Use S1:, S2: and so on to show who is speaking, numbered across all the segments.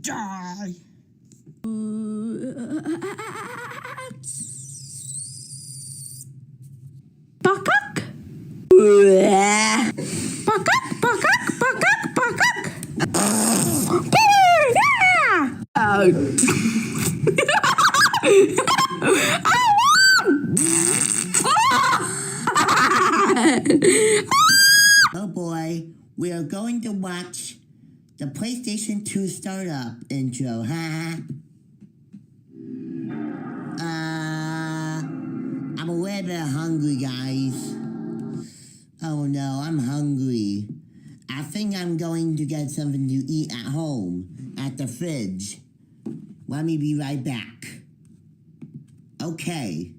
S1: Die!
S2: Pakak! Pakak, pakak, pakak, pakak!
S1: Oh boy, we are going to watch the PlayStation 2 startup intro, huh? I'm a little bit hungry, guys. Oh no, I'm hungry. I think I'm going to get something to eat at home, at the fridge. Let me be right back. Okay.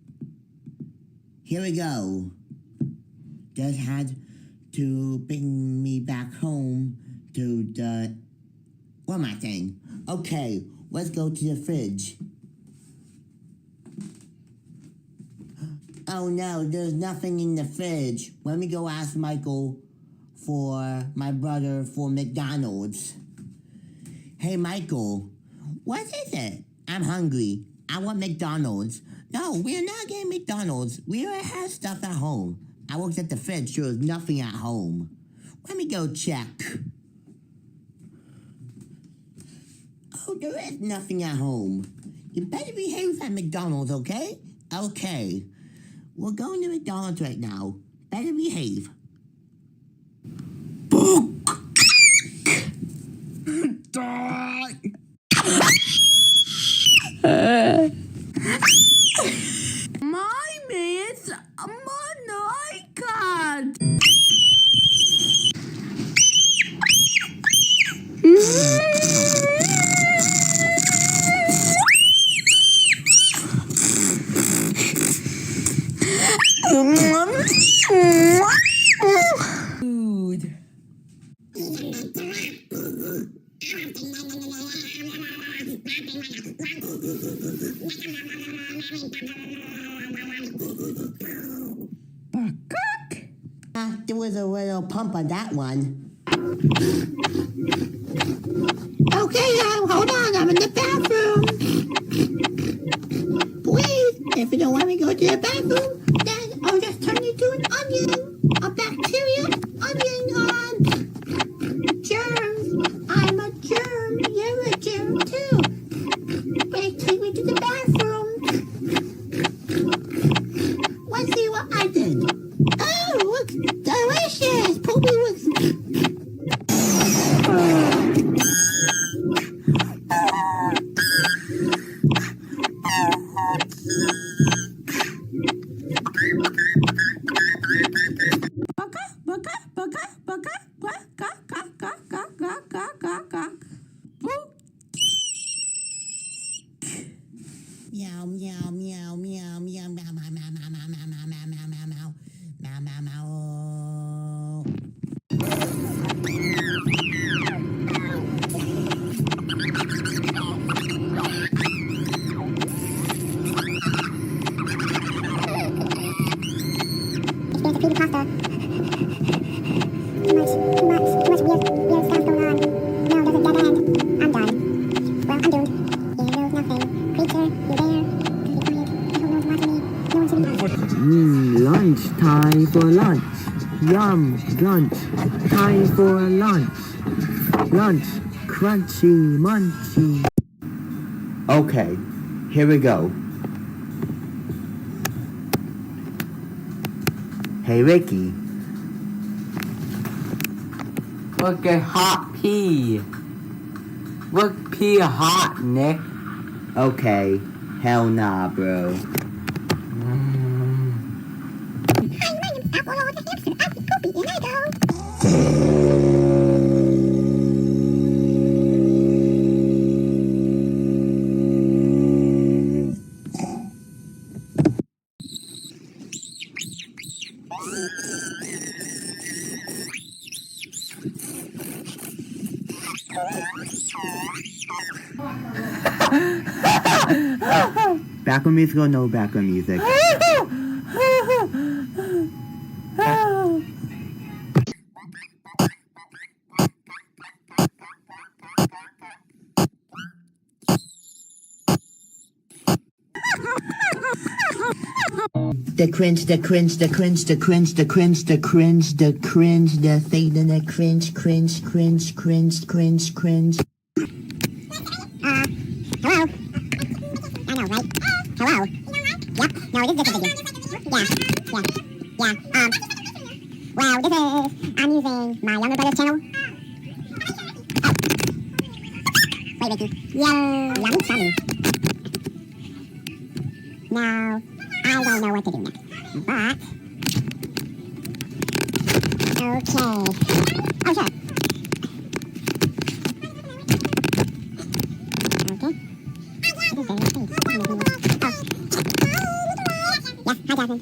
S1: Here we go. Just had to bring me back home to the... What am I saying? Okay, let's go to the fridge. Oh no, there's nothing in the fridge. Let me go ask Michael for my brother for McDonald's. Hey Michael, what is it? I'm hungry. I want McDonald's. No, we're not getting McDonald's. We already have stuff at home. I looked at the fridge, there was nothing at home. Let me go check. Oh, there is nothing at home. You better behave at McDonald's, okay? Okay. We're going to McDonald's right now. Better behave. Die!
S2: My mates, my God!
S1: Food.
S2: Pakak!
S1: There was a little pump on that one. Okay, hold on, I'm in the bathroom. Please, if you don't want me to go to the bathroom, then I'll just turn you to an onion. A bacteria, onion, germs. I'm a germ, you're a germ too. Please take me to the bathroom. Let's see what I did. Oh, looks delicious. Poopy looks... Meow, meow, meow, meow, meow, meow, meow, meow, meow, meow, meow, meow, meow, meow, meow, meow. Meow, meow, meow.
S3: It's pasta. Too much weird stuff going on. No, there's a dead end. I'm done. Well, I'm doomed. Here knows nothing. Creature, you there? Gotta be quiet. I hope no one's watching me. No one should be...
S4: Lunch, time for lunch. Yum, lunch, time for lunch. Lunch, crunchy, munchy.
S1: Okay, here we go. Hey Ricky.
S4: Look at hot pea. Look pea hot, Nick.
S1: Okay, hell nah, bro.
S3: Hi, my name's Apple the hamster. I'll be poopy and I go.
S1: Background music or no background music? The cringe, the cringe, the cringe, the cringe, the cringe, the cringe, the cringe, the thing, the cringe, cringe, cringe, cringe, cringe, cringe.
S3: Hello? I know, right? Hello? Yep. No, this is just a video. Yeah. Well, this is, I'm using my younger brother's channel. Oh. Wait, Ricky. Yummy tummy. Now, I don't know what to do next. But, okay. Oh, sure. Okay. This is very safe. Oh. Yeah, hi, Jasmine.